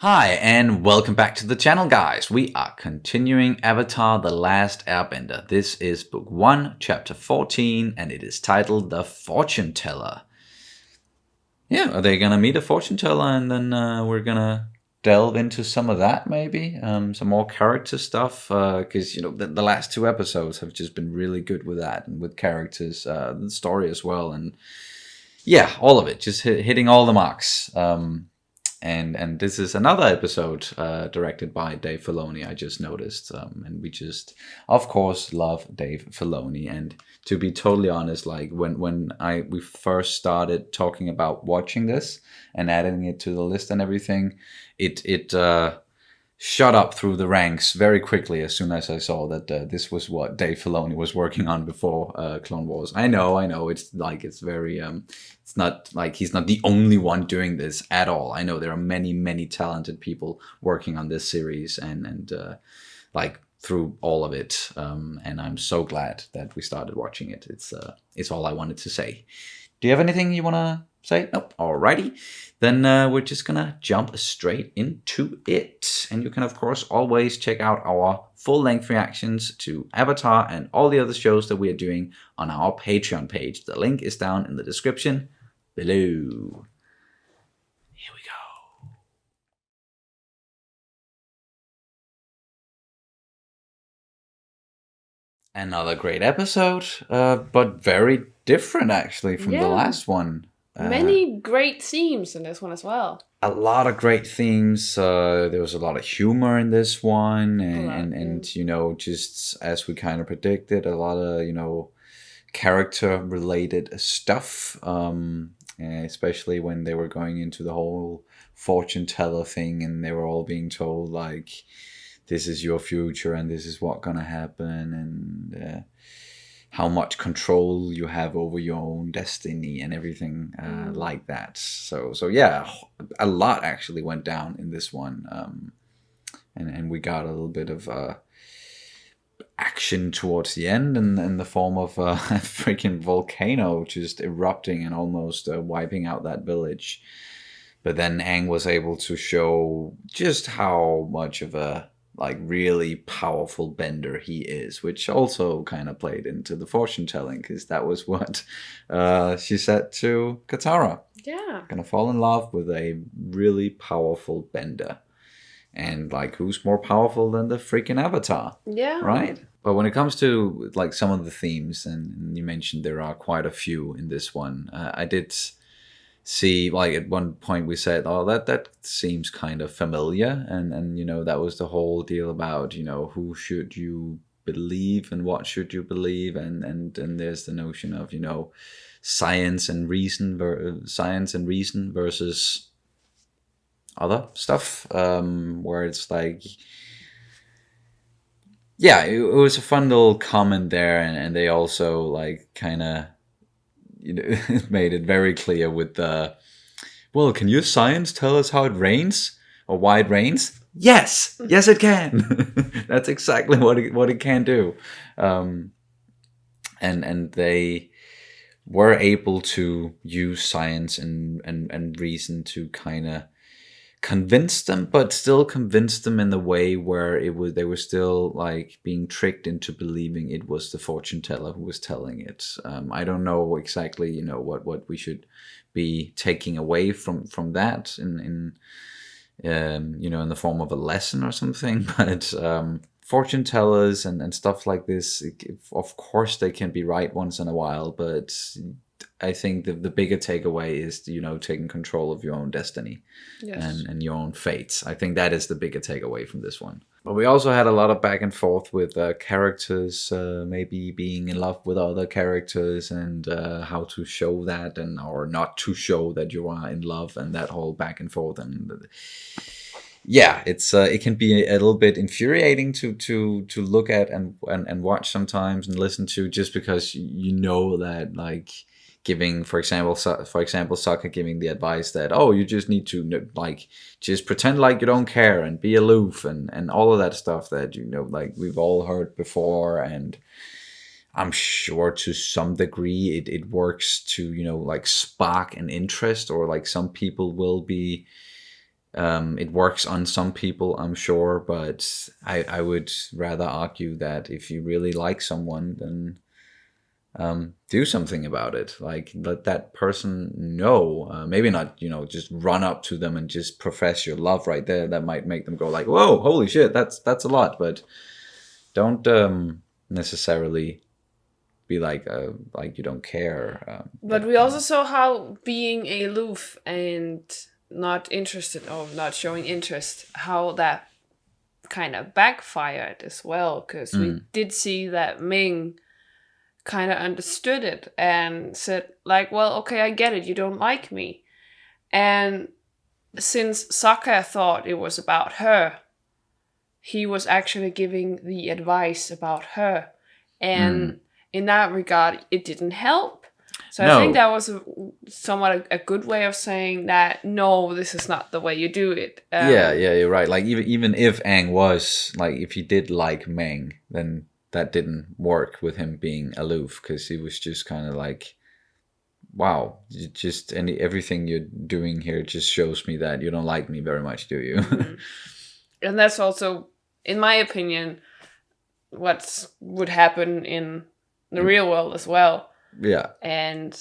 Hi, and welcome back to the channel, guys. We are continuing Avatar: The Last Airbender. This is book 1, chapter 14, and it is titled The Fortuneteller. Yeah, are they gonna meet a fortune teller, and then we're gonna delve into some of that, maybe? Some more character stuff, because, the last 2 episodes have just been really good with that, and with characters, the story as well, and yeah, all of it, just hitting all the marks. And this is another episode directed by Dave Filoni, I just noticed. And we just, of course, love Dave Filoni. And to be totally honest, like when we first started talking about watching this and adding it to the list and everything, it shot up through the ranks very quickly as soon as I saw that this was what Dave Filoni was working on before Clone Wars. I know. It's like it's very. It's not like he's not the only one doing this at all. I know there are many talented people working on this series and like through all of it. And I'm so glad that we started watching it. It's all I wanted to say. Do you have anything you want to say? Nope. Alrighty. Then we're just gonna jump straight into it. And you can, of course, always check out our full-length reactions to Avatar and all the other shows that we are doing on our Patreon page. The link is down in the description below. Here we go. Another great episode, but very different actually from the last one. Many great themes in this one as well. A lot of great themes. There was a lot of humor in this one, and just as we kind of predicted, a lot of character related stuff. Especially when they were going into the whole fortune teller thing, and they were all being told like, "This is your future, and this is what's gonna happen," and how much control you have over your own destiny and everything like that. So yeah, a lot actually went down in this one, and we got a little bit of action towards the end, in the form of a freaking volcano just erupting and almost wiping out that village. But then Aang was able to show just how much of a really powerful bender he is, which also kind of played into the fortune telling, because that was what she said to Katara. Yeah. Gonna fall in love with a really powerful bender. And who's more powerful than the freaking Avatar? Yeah. Right? But when it comes to some of the themes, and you mentioned there are quite a few in this one, I did see at one point we said, oh, that seems kind of familiar, and that was the whole deal about who should you believe and what should you believe, and there's the notion of science and reason versus other stuff, where it's like, yeah, it was a fun little comment there, and they also kind of made it very clear with the, well, can your science tell us how it rains or why it rains? Yes, it can. That's exactly what it can do. And they were able to use science and reason to kind of convince them, but still convince them in the way where they were still being tricked into believing it was the fortune teller who was telling it. I don't know exactly what we should be taking away from that in in the form of a lesson or something, but fortune tellers and stuff like this, of course they can be right once in a while, but I think the bigger takeaway is taking control of your own destiny. Yes. and your own fates. I think that is the bigger takeaway from this one. But we also had a lot of back and forth with characters maybe being in love with other characters, and how to show that or not to show that you are in love, and that whole back and forth. And yeah, it can be a little bit infuriating to look at and watch sometimes and listen to, just because that giving, for example, Sokka giving the advice that, oh, you just need to just pretend like you don't care and be aloof and all of that stuff that we've all heard before. And I'm sure to some degree it works to spark an interest, or some people will be It works on some people, I'm sure, but I would rather argue that if you really like someone, then do something about it. Like, let that person know. Maybe not, just run up to them and just profess your love right there. That might make them go like, "Whoa, holy shit, that's a lot." But don't necessarily be like you don't care. But we also saw how being aloof and not interested or not showing interest, how that kind of backfired as well, because we did see that Ming kind of understood it and said like, well, okay, I get it, you don't like me. And since Sokka thought it was about her, he was actually giving the advice about her, and in that regard it didn't help. So I think that was somewhat a good way of saying that, no, this is not the way you do it. Yeah, you're right. Like, even if Aang was like, if he did like Meng, then that didn't work with him being aloof, because he was just kind of like, wow, everything you're doing here just shows me that you don't like me very much, do you? And that's also, in my opinion, what would happen in the real world as well. Yeah. And,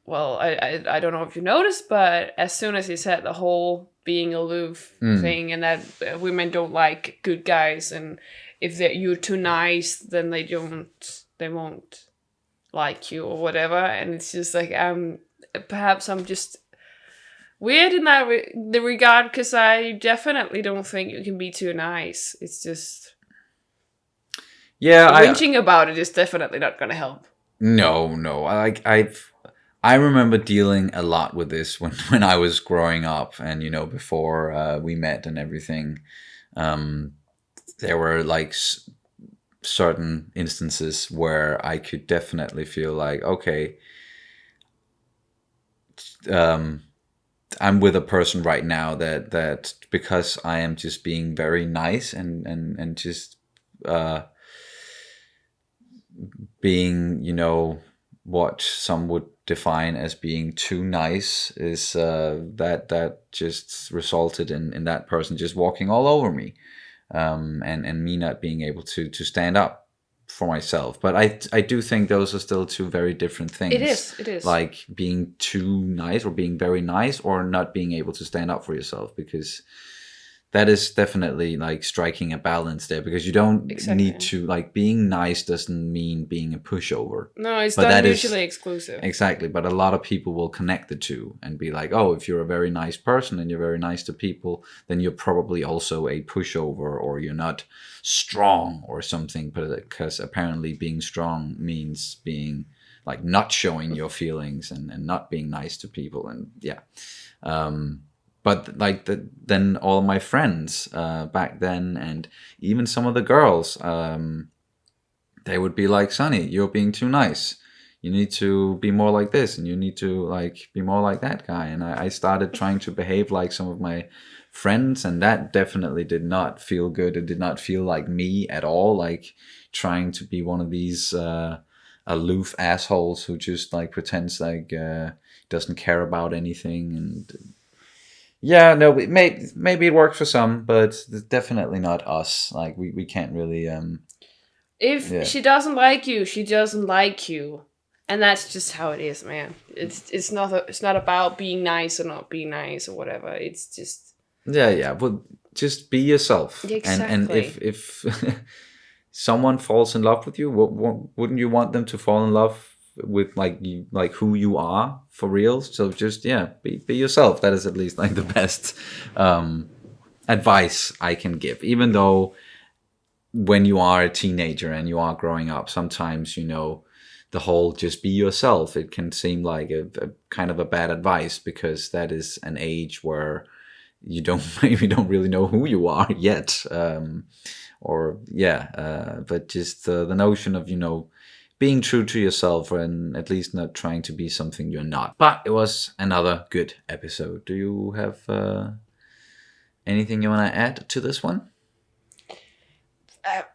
well, I don't know if you noticed, but as soon as he said the whole being aloof thing, and that women don't like good guys, and if you're too nice, then they won't like you or whatever. And it's just like, perhaps I'm just weird in that the regard, because I definitely don't think you can be too nice. It's just, whinging about it is definitely not going to help. No. I remember dealing a lot with this when I was growing up, and before we met and everything. There were like certain instances where I could definitely feel like, okay, I'm with a person right now that because I am just being very nice and just being, what some would define as being too nice, is that just resulted in that person just walking all over me, and me not being able to stand up for myself. But I do think those are still two very different things. It is. Like being too nice or being very nice, or not being able to stand up for yourself, because that is definitely like striking a balance there, because you don't need to, like, being nice doesn't mean being a pushover. No, it's not mutually exclusive. Exactly, but a lot of people will connect the two and be like, oh, if you're a very nice person and you're very nice to people, then you're probably also a pushover, or you're not strong or something, because apparently being strong means being like not showing your feelings and not being nice to people. And yeah. But like then all of my friends back then, and even some of the girls, they would be like, Sonny, you're being too nice. You need to be more like this, and you need to like be more like that guy. And I started trying to behave like some of my friends, and that definitely did not feel good. It did not feel like me at all, like trying to be one of these aloof assholes who just like pretends like doesn't care about anything. And yeah, no, maybe it worked for some, but definitely not us. Like we can't really. If she doesn't like you, she doesn't like you, and that's just how it is, man. It's not about being nice or not being nice or whatever. It's just but just be yourself. Exactly. And if someone falls in love with you, wouldn't you want them to fall in love with like who you are for real? So just be yourself. That is at least like the best advice I can give. Even though when you are a teenager and you are growing up, sometimes the whole just be yourself, it can seem like a kind of a bad advice, because that is an age where you maybe don't really know who you are yet, but just the notion of being true to yourself, and at least not trying to be something you're not. But it was another good episode. Do you have anything you want to add to this one?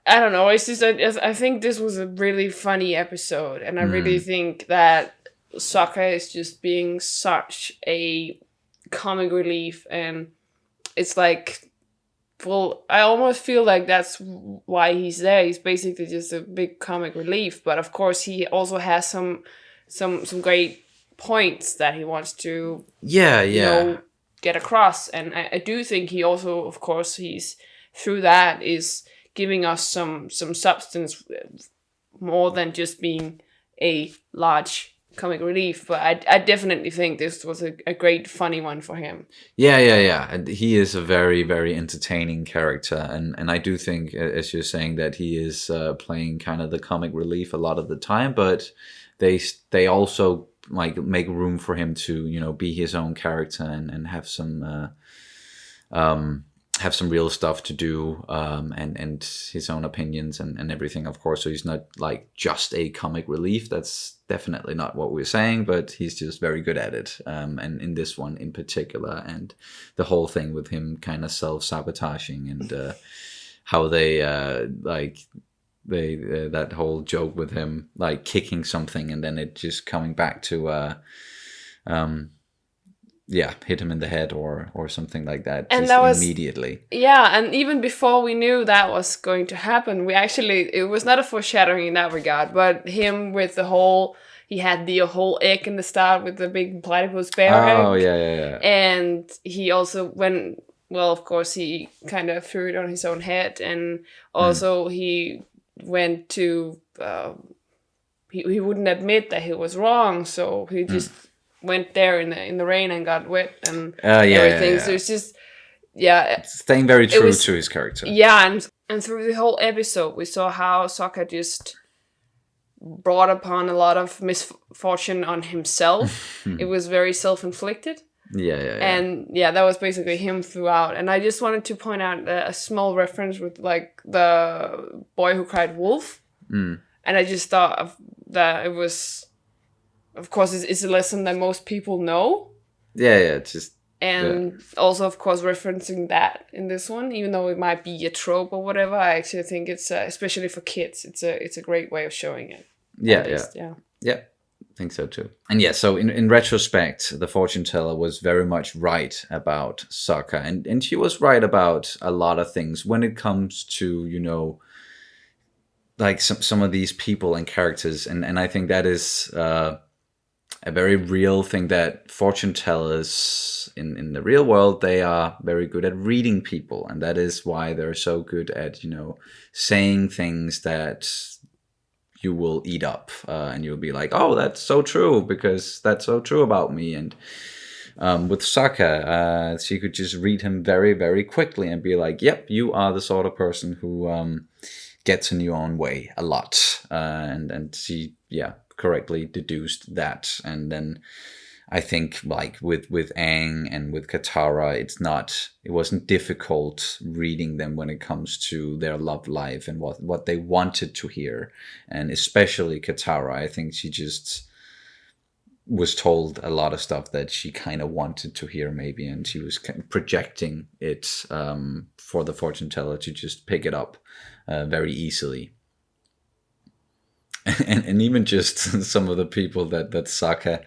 I don't know. It's just I think this was a really funny episode, and I really think that Sokka is just being such a comic relief, and it's like, well, I almost feel like that's why he's there. He's basically just a big comic relief, but of course he also has some great points that he wants to get across. And I do think he also, of course, he's through that is giving us some substance more than just being a large comic relief. But I definitely think this was a great funny one for him. Yeah. And he is a very, very entertaining character, and I do think, as you're saying, that he is playing kind of the comic relief a lot of the time, but they also like make room for him to be his own character and have some real stuff to do, and his own opinions and everything, of course. So he's not like just a comic relief. That's definitely not what we're saying, but he's just very good at it. And in this one in particular, and the whole thing with him kind of self-sabotaging, and how they that whole joke with him like kicking something and then it just coming back to hit him in the head or something like that, and that was immediately. Yeah, and even before we knew that was going to happen, it was not a foreshadowing in that regard, but him with the whole, he had the whole egg in the start with the big platypus bear egg. Oh, yeah. And he also of course he kind of threw it on his own head, and also he went to, he wouldn't admit that he was wrong, so he just went there in the rain and got wet and everything. So it's just staying very true to his character. Yeah, and through the whole episode we saw how Sokka just brought upon a lot of misfortune on himself. It was very self-inflicted. Yeah. And that was basically him throughout. And I just wanted to point out a small reference with like the boy who cried wolf. And I just thought that it was, of course, it's a lesson that most people know. Yeah. Also, of course, referencing that in this one, even though it might be a trope or whatever, I actually think it's especially for kids, it's a great way of showing it. Yeah. I think so too. And so in retrospect, the Fortuneteller was very much right about Sokka, and she was right about a lot of things when it comes to like some of these people and characters, and I think that is a very real thing, that Fortunetellers in the real world, they are very good at reading people, and that is why they're so good at saying things that you will eat up, and you'll be like, oh, that's so true, because that's so true about me. And with Sokka, she could just read him very, very quickly and be like, yep, you are the sort of person who gets in your own way a lot. And she, correctly deduced that. And then I think like with Aang and with Katara, it wasn't difficult reading them when it comes to their love life and what they wanted to hear. And especially Katara, I think she just was told a lot of stuff that she kind of wanted to hear maybe, and she was projecting it for the Fortuneteller to just pick it up very easily. And even just some of the people that Sokka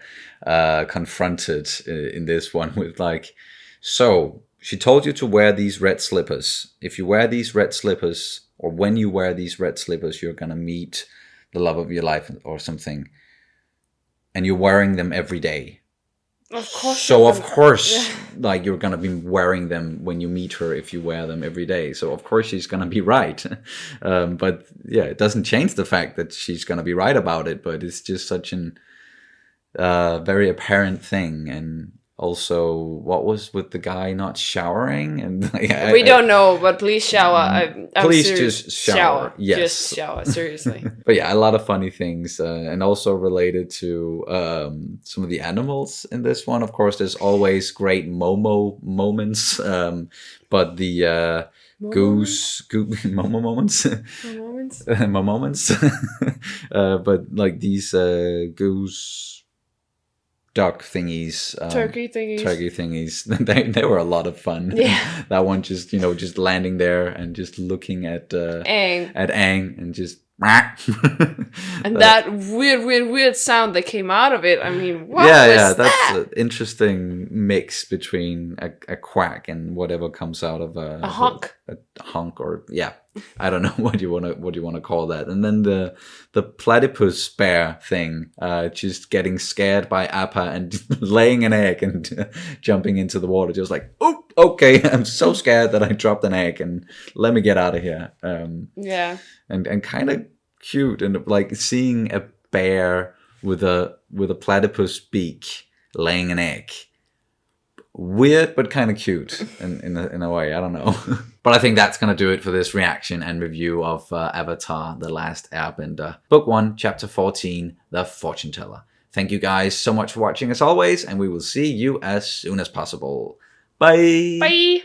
confronted in this one with like, so she told you to wear these red slippers. If you wear these red slippers, or when you wear these red slippers, you're going to meet the love of your life or something. And you're wearing them every day. Of course. So of course, like you're gonna be wearing them when you meet her if you wear them every day. So of course she's gonna be right. But it doesn't change the fact that she's gonna be right about it. But it's just such an very apparent thing. And also, what was with the guy not showering? And we don't know, but please shower. I'm please serious. just shower. Yes, just shower. Seriously. But a lot of funny things, and also related to some of the animals in this one. Of course, there's always great Momo moments, but the goose Momo moments, Momo moments, but like these goose. Duck thingies, turkey thingies. They were a lot of fun. Yeah. That one just landing there and just looking at Aang and just And that weird sound that came out of it. I mean, what was that's that? an interesting mix between a quack and whatever comes out of A honk. A honk, or I don't know what you want to call that. And then the platypus bear thing, just getting scared by Appa and laying an egg and jumping into the water, just like, oh, okay, I'm so scared that I dropped an egg and let me get out of here. And kind of cute, and like seeing a bear with a platypus beak laying an egg. Weird, but kind of cute in a way. I don't know. But I think that's going to do it for this reaction and review of Avatar: The Last Airbender. Book 1, Chapter 14, The Fortuneteller. Thank you guys so much for watching as always, and we will see you as soon as possible. Bye! Bye!